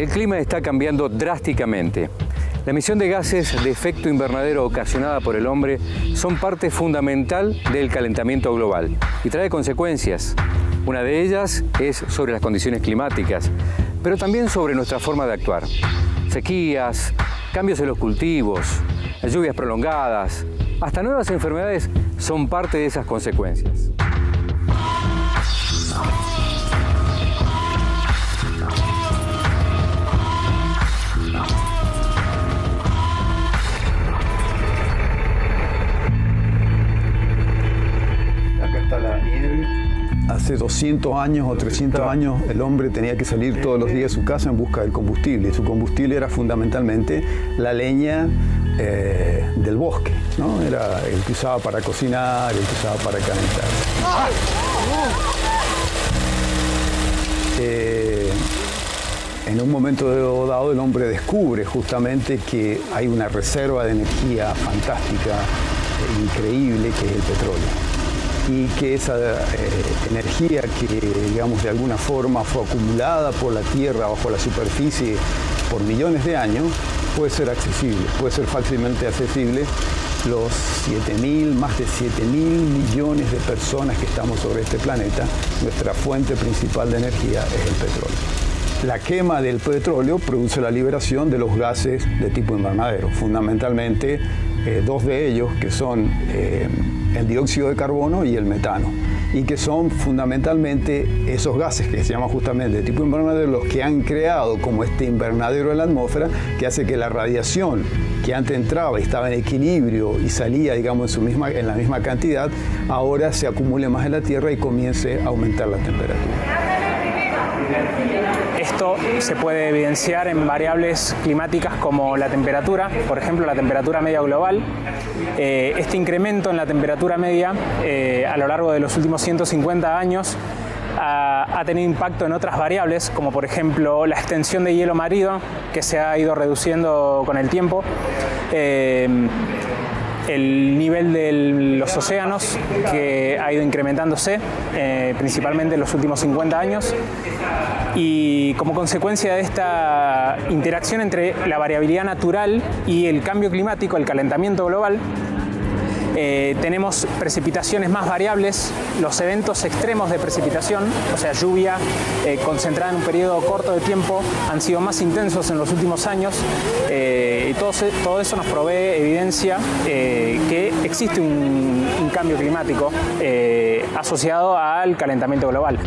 El clima está cambiando drásticamente. La emisión de gases de efecto invernadero ocasionada por el hombre son parte fundamental del calentamiento global y trae consecuencias. Una de ellas es sobre las condiciones climáticas, pero también sobre nuestra forma de actuar. Sequías, cambios en los cultivos, lluvias prolongadas, hasta nuevas enfermedades son parte de esas consecuencias. Hace 200 años o 300 años el hombre tenía que salir todos los días de su casa en busca del combustible. Y su combustible era fundamentalmente la leña del bosque, ¿no? Era el que usaba para cocinar, el que usaba para calentar. En un momento dado el hombre descubre justamente que hay una reserva de energía fantástica, increíble, que es el petróleo. Y que esa energía que, digamos, de alguna forma fue acumulada por la Tierra bajo la superficie por millones de años, puede ser accesible, puede ser fácilmente accesible. Más de 7.000 millones de personas que estamos sobre este planeta, nuestra fuente principal de energía es el petróleo. La quema del petróleo produce la liberación de los gases de tipo invernadero, fundamentalmente dos de ellos que son el dióxido de carbono y el metano, y que son fundamentalmente esos gases que se llaman justamente de tipo invernadero los que han creado como este invernadero en la atmósfera que hace que la radiación que antes entraba y estaba en equilibrio y salía, digamos, en la misma cantidad, ahora se acumule más en la Tierra y comience a aumentar la temperatura. Esto se puede evidenciar en variables climáticas como la temperatura, por ejemplo, la temperatura media global. Este incremento en la temperatura media a lo largo de los últimos 150 años ha tenido impacto en otras variables, como por ejemplo la extensión de hielo marino, que se ha ido reduciendo con el tiempo, el nivel de los océanos, que ha ido incrementándose principalmente en los últimos 50 años, y como consecuencia de esta interacción entre la variabilidad natural y el cambio climático, el calentamiento global, tenemos precipitaciones más variables, los eventos extremos de precipitación, o sea, lluvia concentrada en un periodo corto de tiempo, han sido más intensos en los últimos años, y todo eso nos provee evidencia que existe un cambio climático asociado al calentamiento global.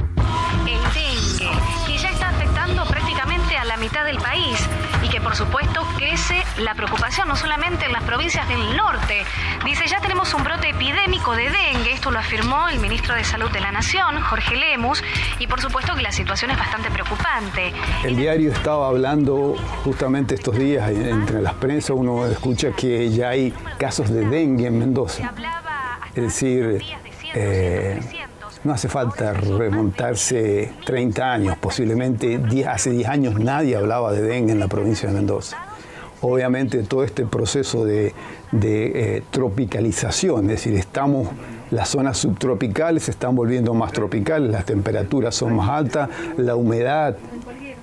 El dengue, que ya está afectando prácticamente a la mitad del país y que por supuesto crece la preocupación no solamente en las provincias del norte. Dice, ya tenemos un brote epidémico de dengue, esto lo afirmó el ministro de Salud de la Nación, Jorge Lemus, y por supuesto que la situación es bastante preocupante. El diario estaba hablando justamente estos días, entre las prensas uno escucha que ya hay casos de dengue en Mendoza. Es decir, no hace falta remontarse 30 años, posiblemente hace 10 años nadie hablaba de dengue en la provincia de Mendoza. Obviamente todo este proceso de tropicalización, es decir, las zonas subtropicales se están volviendo más tropicales, las temperaturas son más altas, la humedad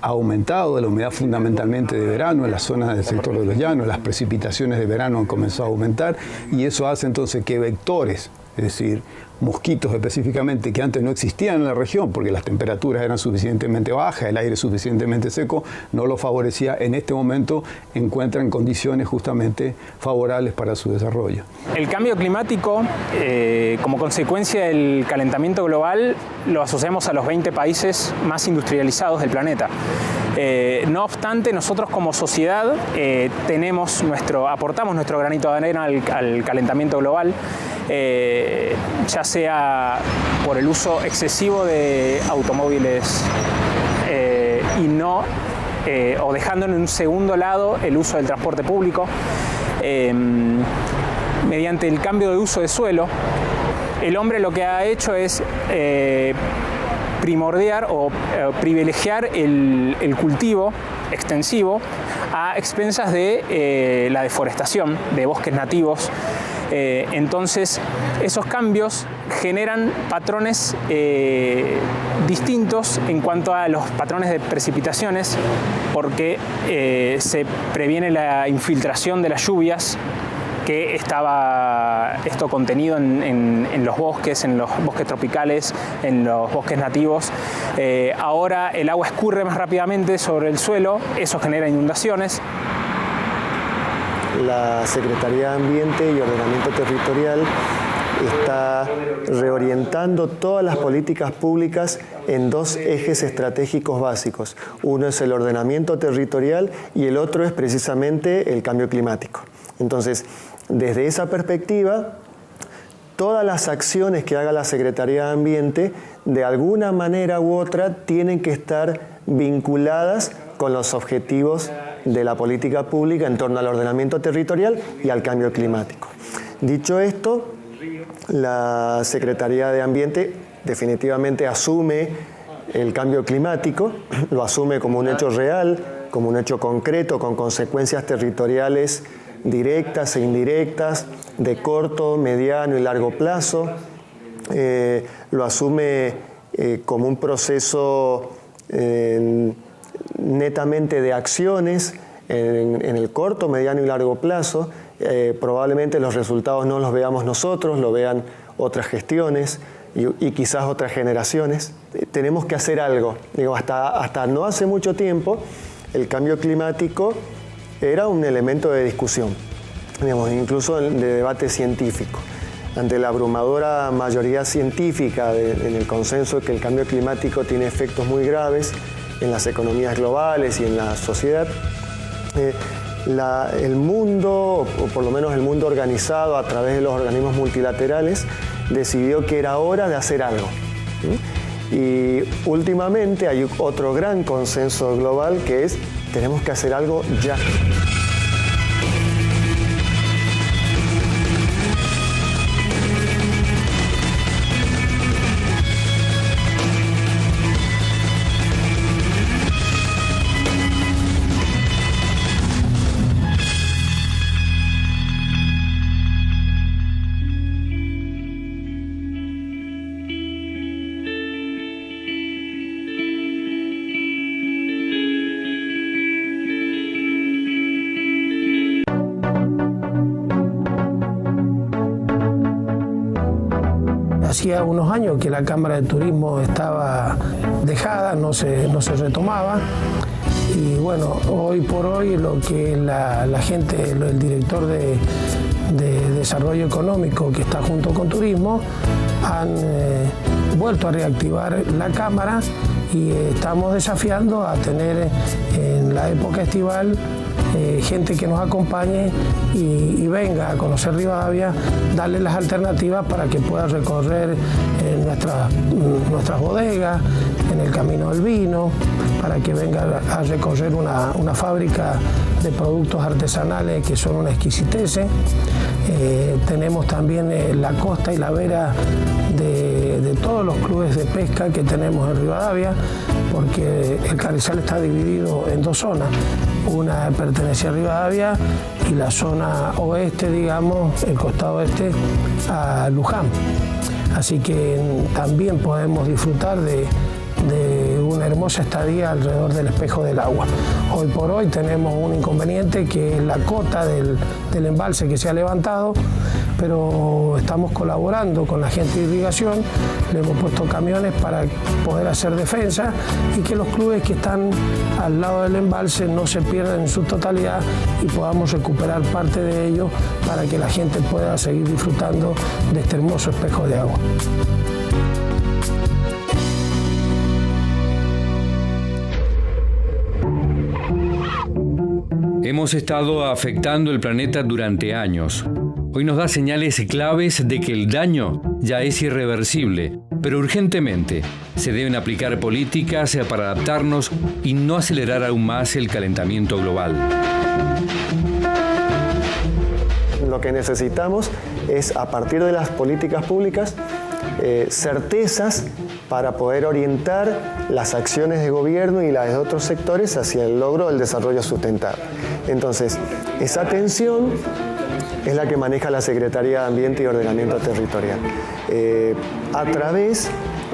ha aumentado, la humedad fundamentalmente de verano en las zonas del sector de los llanos, las precipitaciones de verano han comenzado a aumentar y eso hace entonces que vectores, es decir, mosquitos específicamente que antes no existían en la región porque las temperaturas eran suficientemente bajas, el aire suficientemente seco, no lo favorecía, en este momento encuentran condiciones justamente favorables para su desarrollo. El cambio climático, como consecuencia del calentamiento global, lo asociamos a los 20 países más industrializados del planeta. No obstante, nosotros como sociedad aportamos nuestro granito de arena al calentamiento global, ya sea por el uso excesivo de automóviles o dejando en un segundo lado el uso del transporte público, mediante el cambio de uso de suelo. El hombre lo que ha hecho es primordiar o privilegiar el cultivo extensivo a expensas de la deforestación de bosques nativos, Entonces, esos cambios generan patrones distintos en cuanto a los patrones de precipitaciones, porque se previene la infiltración de las lluvias, que estaba esto contenido en los bosques tropicales, en los bosques nativos. Ahora el agua escurre más rápidamente sobre el suelo, eso genera inundaciones. La Secretaría de Ambiente y Ordenamiento Territorial está reorientando todas las políticas públicas en dos ejes estratégicos básicos. Uno es el ordenamiento territorial y el otro es precisamente el cambio climático. Entonces, desde esa perspectiva, todas las acciones que haga la Secretaría de Ambiente, de alguna manera u otra, tienen que estar vinculadas con los objetivos de la política pública en torno al ordenamiento territorial y al cambio climático. Dicho esto, la Secretaría de Ambiente definitivamente asume el cambio climático, lo asume como un hecho real, como un hecho concreto, con consecuencias territoriales directas e indirectas, de corto, mediano y largo plazo. Lo asume como un proceso netamente de acciones en el corto, mediano y largo plazo. Probablemente los resultados no los veamos nosotros, lo vean otras gestiones y quizás otras generaciones. Tenemos que hacer algo. Digo, hasta no hace mucho tiempo el cambio climático era un elemento de discusión, digamos, incluso de debate científico. Ante la abrumadora mayoría científica en el consenso de que el cambio climático tiene efectos muy graves en las economías globales y en la sociedad, el mundo, o por lo menos el mundo organizado a través de los organismos multilaterales, decidió que era hora de hacer algo. Y últimamente hay otro gran consenso global que es: tenemos que hacer algo ya. Hacía unos años que la Cámara de Turismo estaba dejada, no se retomaba. Y bueno, hoy por hoy lo que la gente, el director de Desarrollo Económico que está junto con Turismo, han vuelto a reactivar la Cámara y estamos desafiando a tener en la época estival gente que nos acompañe y venga a conocer Rivadavia, darle las alternativas para que pueda recorrer nuestras bodegas, en el Camino del Vino, para que venga a recorrer una fábrica de productos artesanales que son una exquisitez. Tenemos también la costa y la vera de todos los clubes de pesca que tenemos en Rivadavia, porque el Carrizal está dividido en dos zonas. Una pertenece a Rivadavia y la zona oeste, digamos, el costado oeste, a Luján. Así que también podemos disfrutar de una hermosa estadía alrededor del espejo del agua. Hoy por hoy tenemos un inconveniente, que es la cota del embalse que se ha levantado, pero estamos colaborando con la gente de irrigación, le hemos puesto camiones para poder hacer defensa y que los clubes que están al lado del embalse no se pierdan en su totalidad y podamos recuperar parte de ello para que la gente pueda seguir disfrutando de este hermoso espejo de agua. Hemos estado afectando el planeta durante años. Hoy nos da señales claves de que el daño ya es irreversible, pero urgentemente se deben aplicar políticas para adaptarnos y no acelerar aún más el calentamiento global. Lo que necesitamos es, a partir de las políticas públicas, certezas para poder orientar las acciones de gobierno y las de otros sectores hacia el logro del desarrollo sustentable. Entonces, esa tensión es la que maneja la Secretaría de Ambiente y Ordenamiento Territorial, a través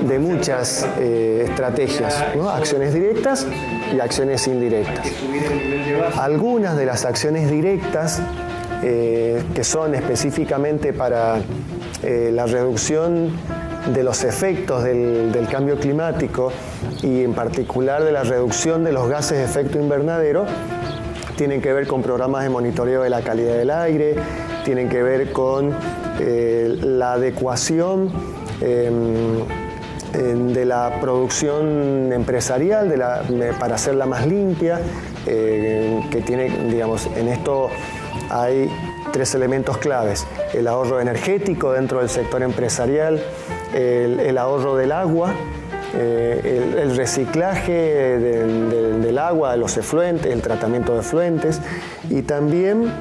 de muchas estrategias, ¿no? Acciones directas y acciones indirectas. Algunas de las acciones directas que son específicamente para la reducción de los efectos del cambio climático y en particular de la reducción de los gases de efecto invernadero, tienen que ver con programas de monitoreo de la calidad del aire, tienen que ver con la adecuación de la producción empresarial para hacerla más limpia, que tiene, digamos, en esto hay 3 elementos claves: el ahorro energético dentro del sector empresarial, el ahorro del agua, el reciclaje del agua, de los efluentes, el tratamiento de efluentes y también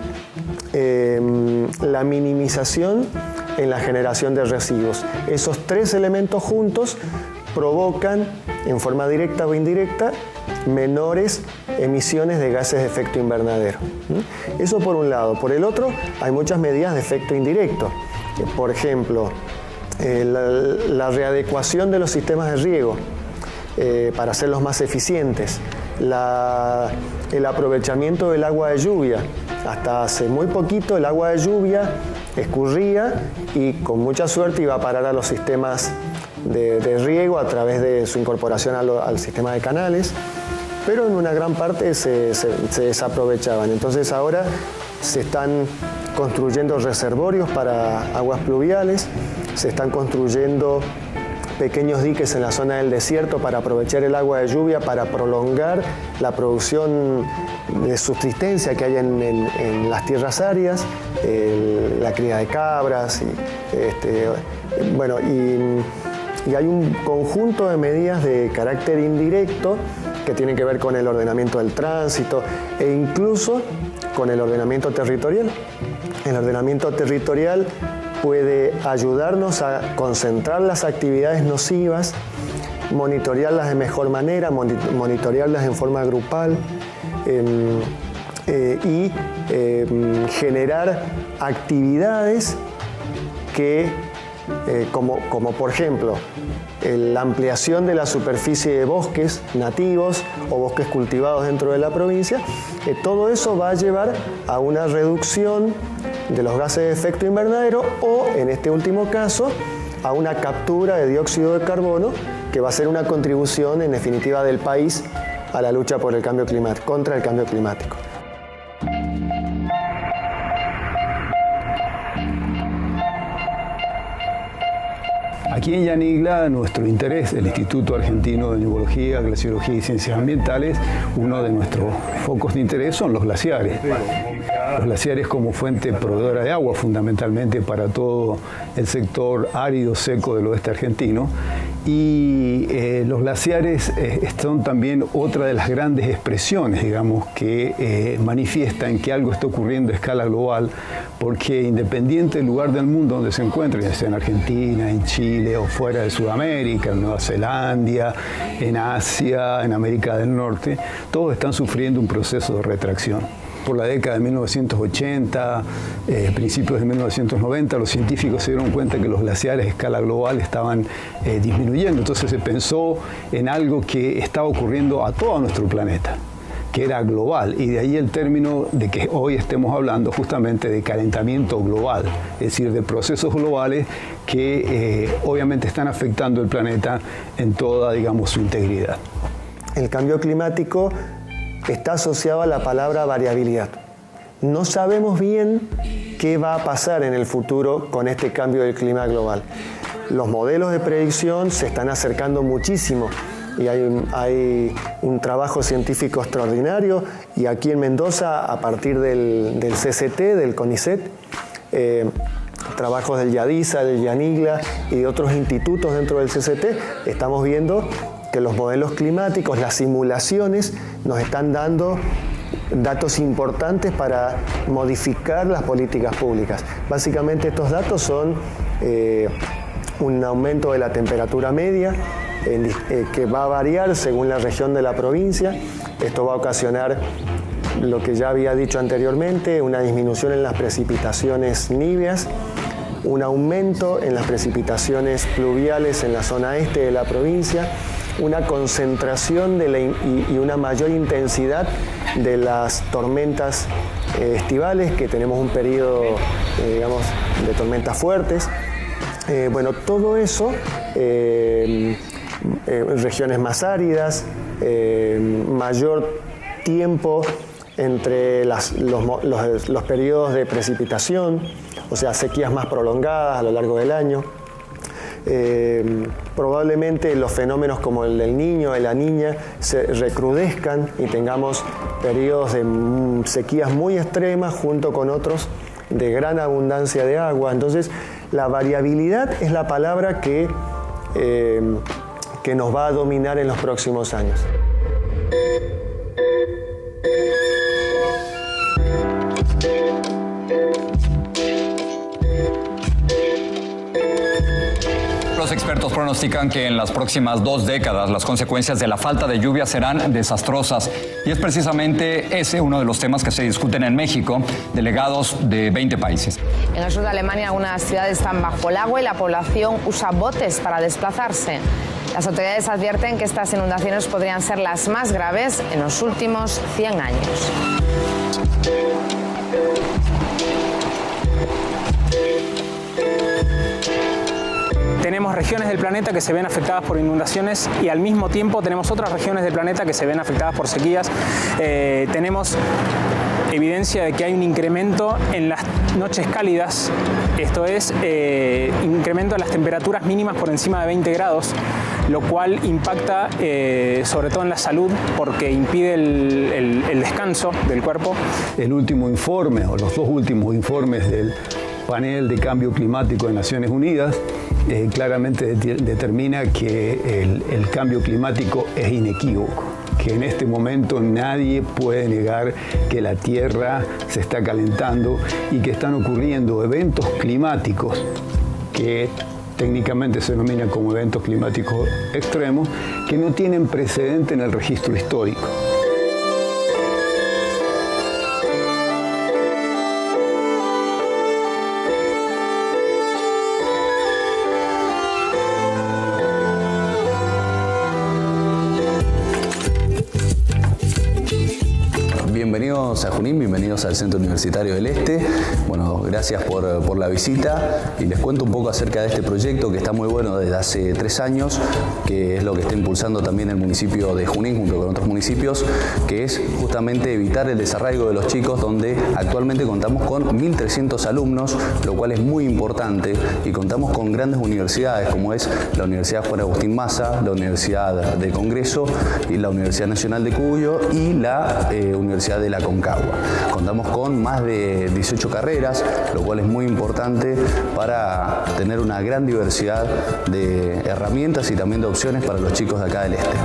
la minimización en la generación de residuos. Esos 3 elementos juntos provocan, en forma directa o indirecta, menores emisiones de gases de efecto invernadero. Eso por un lado. Por el otro, hay muchas medidas de efecto indirecto. Por ejemplo, la readecuación de los sistemas de riego para hacerlos más eficientes, el aprovechamiento del agua de lluvia. Hasta hace muy poquito el agua de lluvia escurría y con mucha suerte iba a parar a los sistemas de riego a través de su incorporación al sistema de canales, pero en una gran parte se desaprovechaban. Entonces ahora se están construyendo reservorios para aguas pluviales, se están construyendo pequeños diques en la zona del desierto para aprovechar el agua de lluvia, para prolongar la producción de subsistencia que hay en las tierras áridas, la cría de cabras, y hay un conjunto de medidas de carácter indirecto que tienen que ver con el ordenamiento del tránsito e incluso con el ordenamiento territorial. El ordenamiento territorial puede ayudarnos a concentrar las actividades nocivas, monitorearlas de mejor manera, monitorearlas en forma grupal y generar actividades que, como por ejemplo, la ampliación de la superficie de bosques nativos o bosques cultivados dentro de la provincia, todo eso va a llevar a una reducción de los gases de efecto invernadero o, en este último caso, a una captura de dióxido de carbono que va a ser una contribución, en definitiva, del país a la lucha por el cambio climático, contra el cambio climático. Aquí en Yanigla, nuestro interés, el Instituto Argentino de Neumología, Glaciología y Ciencias Ambientales, uno de nuestros focos de interés son los glaciares. Los glaciares como fuente proveedora de agua fundamentalmente para todo el sector árido seco del oeste argentino. Y los glaciares son también otra de las grandes expresiones, digamos, que manifiestan que algo está ocurriendo a escala global, porque independiente del lugar del mundo donde se encuentren, ya sea en Argentina, en Chile o fuera de Sudamérica, en Nueva Zelanda, en Asia, en América del Norte, todos están sufriendo un proceso de retracción. Por la década de 1980, principios de 1990, los científicos se dieron cuenta que los glaciares a escala global estaban disminuyendo. Entonces se pensó en algo que estaba ocurriendo a todo nuestro planeta, que era global, y de ahí el término de que hoy estemos hablando justamente de calentamiento global, es decir, de procesos globales que obviamente están afectando el planeta en toda, digamos, su integridad. El cambio climático está asociado a la palabra variabilidad. No sabemos bien qué va a pasar en el futuro con este cambio del clima global. Los modelos de predicción se están acercando muchísimo y hay un trabajo científico extraordinario, y aquí en Mendoza, a partir del CCT, del CONICET, trabajos del YADISA, del Yanigla y de otros institutos dentro del CCT, estamos viendo que los modelos climáticos, las simulaciones, nos están dando datos importantes para modificar las políticas públicas. Básicamente estos datos son un aumento de la temperatura media que va a variar según la región de la provincia. Esto va a ocasionar lo que ya había dicho anteriormente, una disminución en las precipitaciones níveas, un aumento en las precipitaciones pluviales en la zona este de la provincia, una concentración y una mayor intensidad de las tormentas estivales, que tenemos un periodo, digamos, de tormentas fuertes. Bueno, todo eso, regiones más áridas, mayor tiempo entre los periodos de precipitación, o sea, sequías más prolongadas a lo largo del año. Probablemente los fenómenos como el del Niño, de la Niña, se recrudezcan y tengamos periodos de sequías muy extremas junto con otros de gran abundancia de agua. Entonces, la variabilidad es la palabra que nos va a dominar en los próximos años. Los expertos pronostican que en las próximas 2 décadas las consecuencias de la falta de lluvia serán desastrosas. Y es precisamente ese uno de los temas que se discuten en México, delegados de 20 países. En el sur de Alemania algunas ciudades están bajo el agua y la población usa botes para desplazarse. Las autoridades advierten que estas inundaciones podrían ser las más graves en los últimos 100 años. Tenemos regiones del planeta que se ven afectadas por inundaciones y al mismo tiempo tenemos otras regiones del planeta que se ven afectadas por sequías. Tenemos evidencia de que hay un incremento en las noches cálidas, esto es, incremento de las temperaturas mínimas por encima de 20 grados, lo cual impacta sobre todo en la salud porque impide el descanso del cuerpo. El último informe, o los 2 últimos informes del Panel de Cambio Climático de Naciones Unidas, claramente determina que el cambio climático es inequívoco, que en este momento nadie puede negar que la Tierra se está calentando y que están ocurriendo eventos climáticos que técnicamente se denominan como eventos climáticos extremos, que no tienen precedente en el registro histórico. Bienvenidos a Junín, bienvenidos al Centro Universitario del Este. Bueno, gracias por la visita y les cuento un poco acerca de este proyecto que está muy bueno desde hace 3 años, que es lo que está impulsando también el municipio de Junín junto con otros municipios, que es justamente evitar el desarraigo de los chicos, donde actualmente contamos con 1.300 alumnos, lo cual es muy importante, y contamos con grandes universidades como es la Universidad Juan Agustín Maza, la Universidad del Congreso y la Universidad Nacional de Cuyo y la Universidad de la Concagua. Contamos con más de 18 carreras, lo cual es muy importante para tener una gran diversidad de herramientas y también de opciones para los chicos de acá del Este.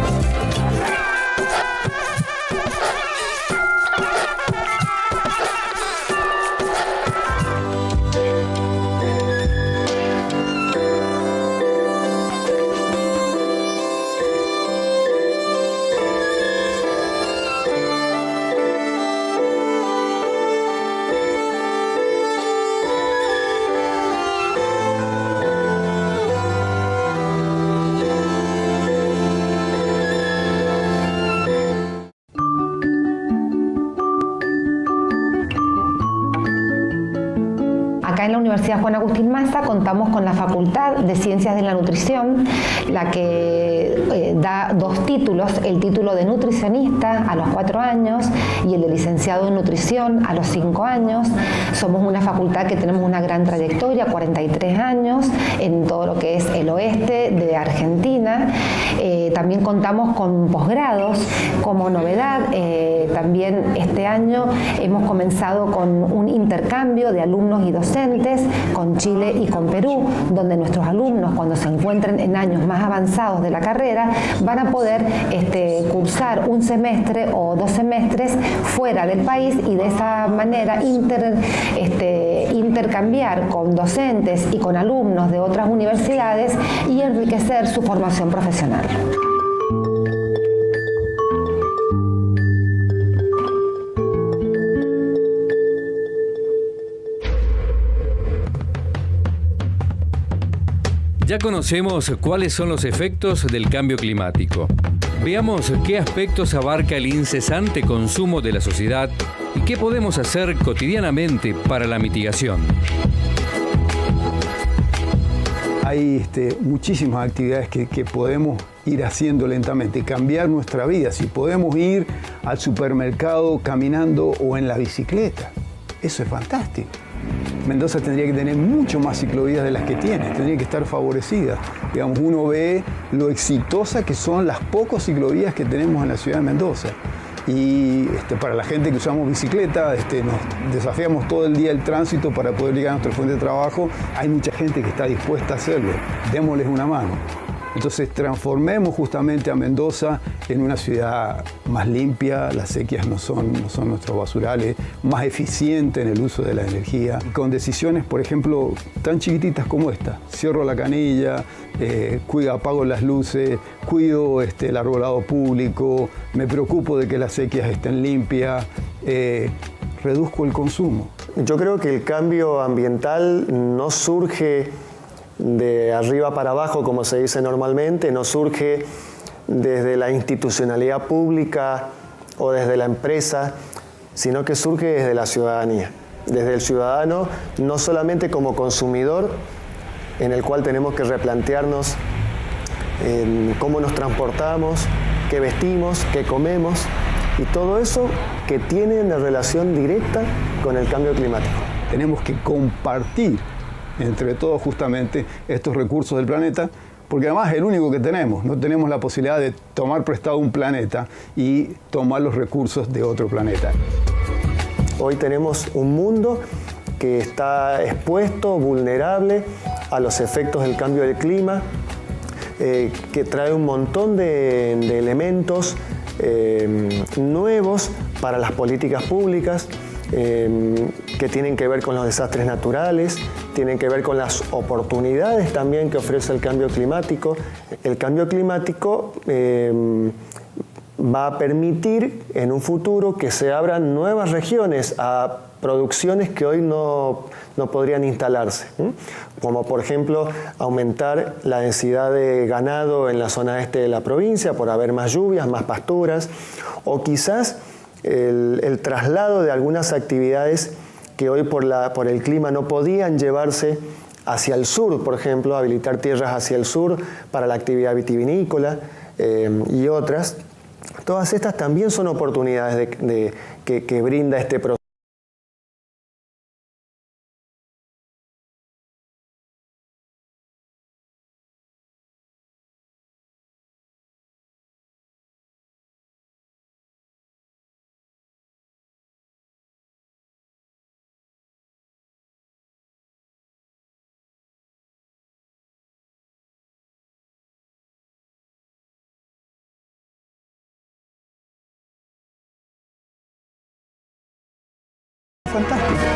Acá en la Universidad Juan Agustín Maza contamos con la Facultad de Ciencias de la Nutrición, la que da 2 títulos, el título de nutricionista a los 4 años y el de licenciado en nutrición a los 5 años. Somos una facultad que tenemos una gran trayectoria, 43 años, en todo lo que es el oeste de Argentina. También contamos con posgrados como novedad. También este año hemos comenzado con un intercambio de alumnos y docentes con Chile y con Perú, donde nuestros alumnos, cuando se encuentren en años más avanzados de la carrera, van a poder cursar un semestre o 2 semestres fuera del país y de esa manera intercambiar con docentes y con alumnos de otras universidades y enriquecer su formación profesional. Ya conocemos cuáles son los efectos del cambio climático. Veamos qué aspectos abarca el incesante consumo de la sociedad y qué podemos hacer cotidianamente para la mitigación. Hay muchísimas actividades que podemos ir haciendo lentamente, cambiar nuestra vida. Si podemos ir al supermercado caminando o en la bicicleta, eso es fantástico. Mendoza tendría que tener mucho más ciclovías de las que tiene, tendría que estar favorecida. Digamos, uno ve lo exitosa que son las pocas ciclovías que tenemos en la ciudad de Mendoza. Y para la gente que usamos bicicleta, nos desafiamos todo el día el tránsito para poder llegar a nuestra fuente de trabajo. Hay mucha gente que está dispuesta a hacerlo, démosles una mano. Entonces transformemos justamente a Mendoza en una ciudad más limpia, las sequías no son nuestros basurales, más eficiente en el uso de la energía, con decisiones, por ejemplo, tan chiquititas como esta. Cierro la canilla, apago las luces, cuido el arbolado público, me preocupo de que las sequías estén limpias, reduzco el consumo. Yo creo que el cambio ambiental no surge de arriba para abajo, como se dice normalmente, no surge desde la institucionalidad pública o desde la empresa, sino que surge desde la ciudadanía, desde el ciudadano, no solamente como consumidor, en el cual tenemos que replantearnos cómo nos transportamos, qué vestimos, qué comemos, y todo eso que tiene una relación directa con el cambio climático. Tenemos que compartir entre todos justamente estos recursos del planeta, porque además es el único que tenemos. No tenemos la posibilidad de tomar prestado un planeta y tomar los recursos de otro planeta. Hoy tenemos un mundo que está expuesto, vulnerable a los efectos del cambio del clima, que trae un montón de elementos nuevos para las políticas públicas, que tienen que ver con los desastres naturales, tienen que ver con las oportunidades también que ofrece el cambio climático. El cambio climático va a permitir en un futuro que se abran nuevas regiones a producciones que hoy no podrían instalarse, como por ejemplo aumentar la densidad de ganado en la zona este de la provincia por haber más lluvias, más pasturas, o quizás el traslado de algunas actividades que hoy por el clima no podían llevarse hacia el sur, por ejemplo, habilitar tierras hacia el sur para la actividad vitivinícola y otras. Todas estas también son oportunidades que brinda este proceso. Fantástico.